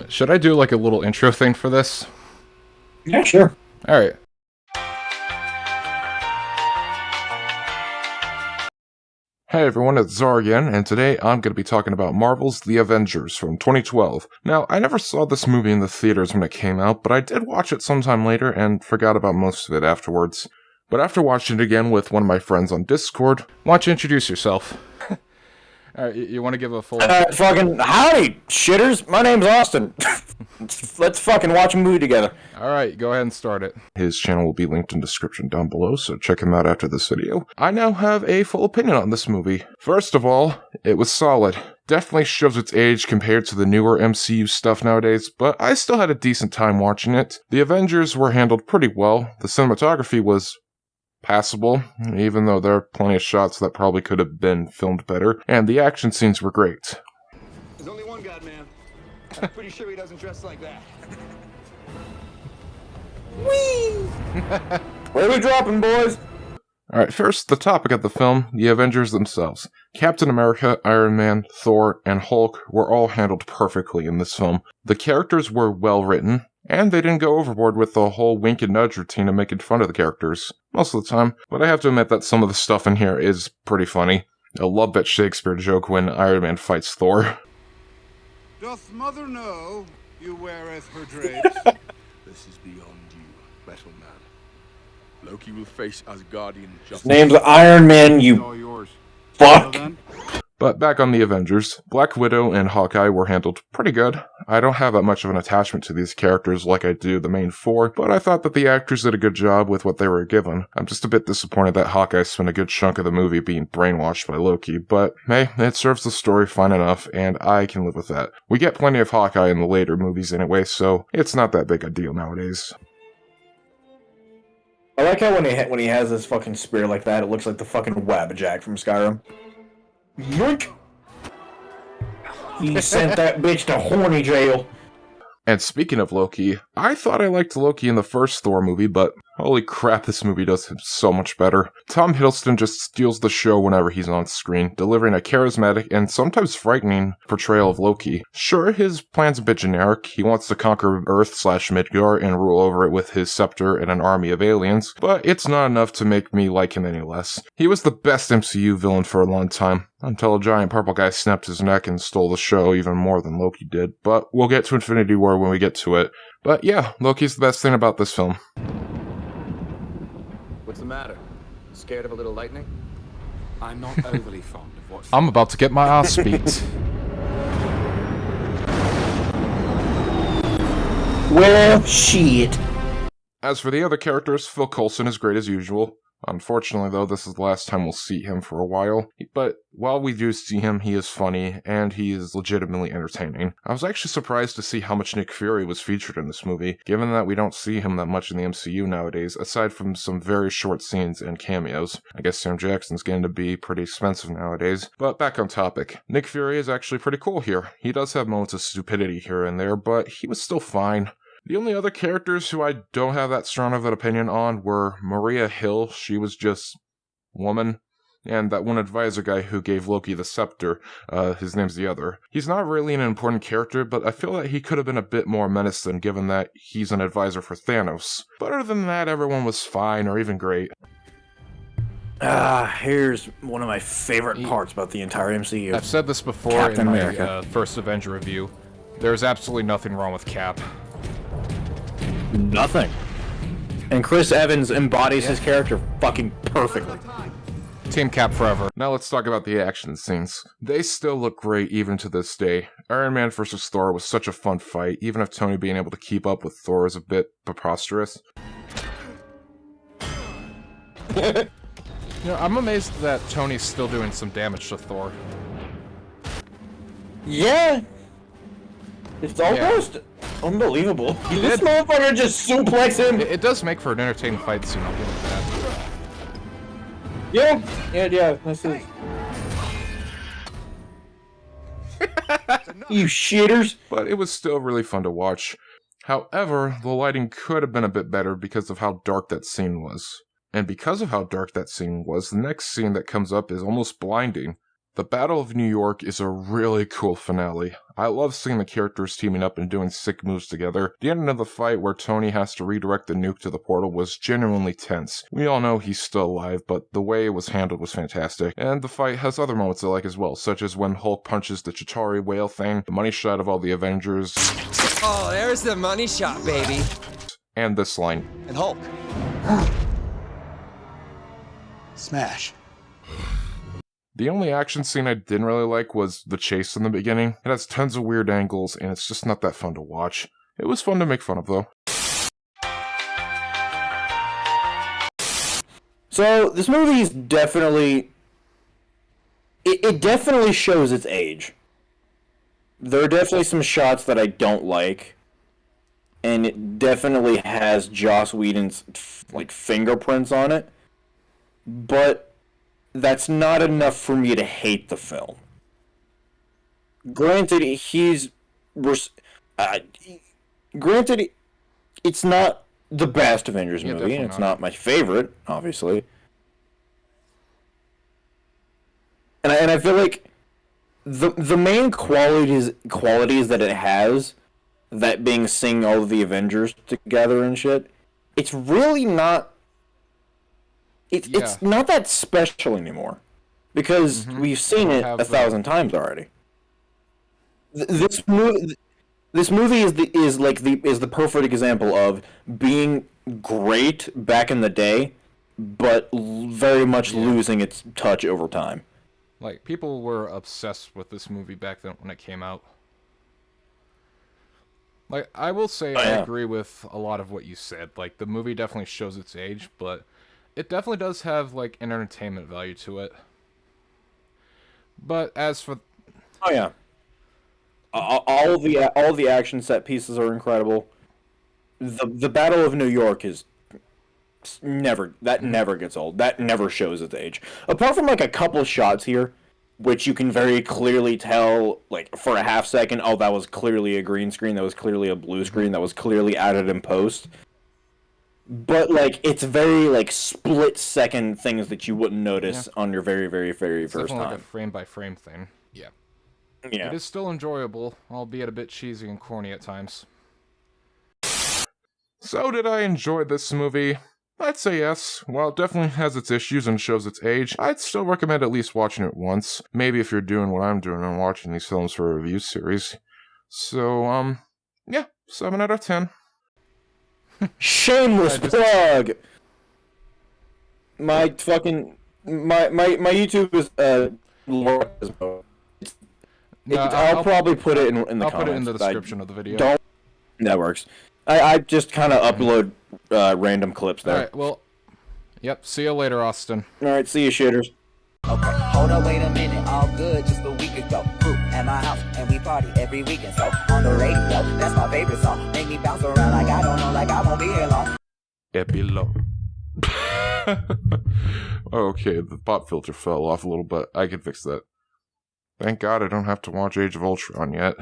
Should I do like a little intro thing for this? Yeah, sure. Alright. Hey everyone, it's Zar again, and today I'm going to be talking about Marvel's The Avengers from 2012. Now, I never saw this movie in the theaters when it came out, but I did watch it sometime later and forgot about most of it afterwards. But after watching it again with one of my friends on Discord, why don't you introduce yourself? Alright, you want to give a full... Fucking howdy, shitters. My name's Austin. Let's fucking watch a movie together. Alright, go ahead and start it. His channel will be linked in the description down below, so check him out after this video. I now have a full opinion on this movie. First of all, it was solid. Definitely shows its age compared to the newer MCU stuff nowadays, but I still had a decent time watching it. The Avengers were handled pretty well. The cinematography was passable, even though there are plenty of shots that probably could have been filmed better, and the action scenes were great. There's only one God, man. I'm pretty sure he doesn't dress like that. Whee! Where are we dropping, boys? Alright, first, the topic of the film, the Avengers themselves. Captain America, Iron Man, Thor, and Hulk were all handled perfectly in this film. The characters were well written, and they didn't go overboard with the whole wink and nudge routine of making fun of the characters. Most of the time, but I have to admit that some of the stuff in here is pretty funny. I love that Shakespeare joke when Iron Man fights Thor. Doth mother know you weareth her drapes? This is beyond you, metal man. Loki will face Asgardian justice. Name's Iron Man, It's you all yours. fuck. Well done. But back on the Avengers, Black Widow and Hawkeye were handled pretty good. I don't have that much of an attachment to these characters like I do the main four, but I thought that the actors did a good job with what they were given. I'm just a bit disappointed that Hawkeye spent a good chunk of the movie being brainwashed by Loki, but hey, it serves the story fine enough, and I can live with that. We get plenty of Hawkeye in the later movies anyway, so it's not that big a deal nowadays. I like how when he has this fucking spear like that, it looks like the fucking Wabbajack from Skyrim. Yoink! He sent that bitch to horny jail. And speaking of Loki, I thought I liked Loki in the first Thor movie, but holy crap, this movie does him so much better. Tom Hiddleston just steals the show whenever he's on screen, delivering a charismatic and sometimes frightening portrayal of Loki. Sure, his plan's a bit generic. He wants to conquer Earth/Midgard and rule over it with his scepter and an army of aliens, but it's not enough to make me like him any less. He was the best MCU villain for a long time, until a giant purple guy snapped his neck and stole the show even more than Loki did, but we'll get to Infinity War when we get to it. But yeah, Loki's the best thing about this film. What's the matter? Scared of a little lightning? I'm not overly fond of what. I'm about to get my ass beat. Well, shit. As for the other characters, Phil Coulson is great as usual. Unfortunately, though, this is the last time we'll see him for a while. But while we do see him, he is funny, and he is legitimately entertaining. I was actually surprised to see how much Nick Fury was featured in this movie, given that we don't see him that much in the MCU nowadays, aside from some very short scenes and cameos. I guess Sam Jackson's getting to be pretty expensive nowadays. But back on topic, Nick Fury is actually pretty cool here. He does have moments of stupidity here and there, but he was still fine. The only other characters who I don't have that strong of an opinion on were Maria Hill, she was just woman, and that one advisor guy who gave Loki the scepter, his name's the other. He's not really an important character, but I feel that he could have been a bit more menacing given that he's an advisor for Thanos. But other than that, everyone was fine or even great. Here's one of my favorite parts about the entire MCU. I've said this before Captain in my America. first Avenger review. There's absolutely nothing wrong with Cap. Nothing. And Chris Evans embodies his character fucking perfectly. Team Cap forever. Now let's talk about the action scenes. They still look great even to this day. Iron Man vs. Thor was such a fun fight, even if Tony being able to keep up with Thor is a bit preposterous. I'm amazed that Tony's still doing some damage to Thor. Yeah. It's almost unbelievable. This did. motherfucker just suplex him. It does make for an entertaining fight scene, I'll give it that. Yeah. That's it. You shitters. But it was still really fun to watch. However, the lighting could have been a bit better because of how dark that scene was. And because of how dark that scene was, the next scene that comes up is almost blinding. The Battle of New York is a really cool finale. I love seeing the characters teaming up and doing sick moves together. The ending of the fight where Tony has to redirect the nuke to the portal was genuinely tense. We all know he's still alive, but the way it was handled was fantastic. And the fight has other moments I like as well, such as when Hulk punches the Chitauri whale thing, the money shot of all the Avengers. Oh, there's the money shot, baby. And this line. And Hulk. Smash. The only action scene I didn't really like was the chase in the beginning. It has tons of weird angles, and it's just not that fun to watch. It was fun to make fun of, though. So, this movie is definitely... It definitely shows its age. There are definitely some shots that I don't like. And it definitely has Joss Whedon's, fingerprints on it. But... that's not enough for me to hate the film. Granted, it's not the best Avengers movie, and it's not my favorite, obviously. And I feel like the main qualities that it has, that being seeing all of the Avengers together and shit, it's really not. It's not that special anymore, because we've seen it 1,000 times already. This movie is the perfect example of being great back in the day, but very much losing its touch over time. Like, people were obsessed with this movie back then when it came out. Like, I will say I agree with a lot of what you said. Like, the movie definitely shows its age, but it definitely does have, like, an entertainment value to it. But as for... oh, yeah. All the action set pieces are incredible. The Battle of New York is... never gets old. That never shows its age. Apart from, like, a couple shots here, which you can very clearly tell, like, for a half second, oh, that was clearly a green screen, that was clearly a blue screen, that was clearly added in post. But, like, it's very, like, split-second things that you wouldn't notice on your very, very, very first time. It's like a frame-by-frame thing. Yeah. Yeah. It is still enjoyable, albeit a bit cheesy and corny at times. So, did I enjoy this movie? I'd say yes. While it definitely has its issues and shows its age, I'd still recommend at least watching it once. Maybe if you're doing what I'm doing and watching these films for a review series. So, yeah, 7 out of 10. Shameless plug! My YouTube is, I'll probably put it in the comments. I'll put it in the description of the video. That works. I just kind of upload random clips there. Alright, well, yep, see you later, Austin. Alright, see you, shitters. Okay, hold up, wait a minute, all good, just a week ago. Group at my house, and we party every weekend. So, on the radio, that's my favorite song. Make me bounce around like I don't know, like I won't be here long. Epilogue. Okay, the pop filter fell off a little, but I can fix that. Thank God I don't have to watch Age of Ultron yet.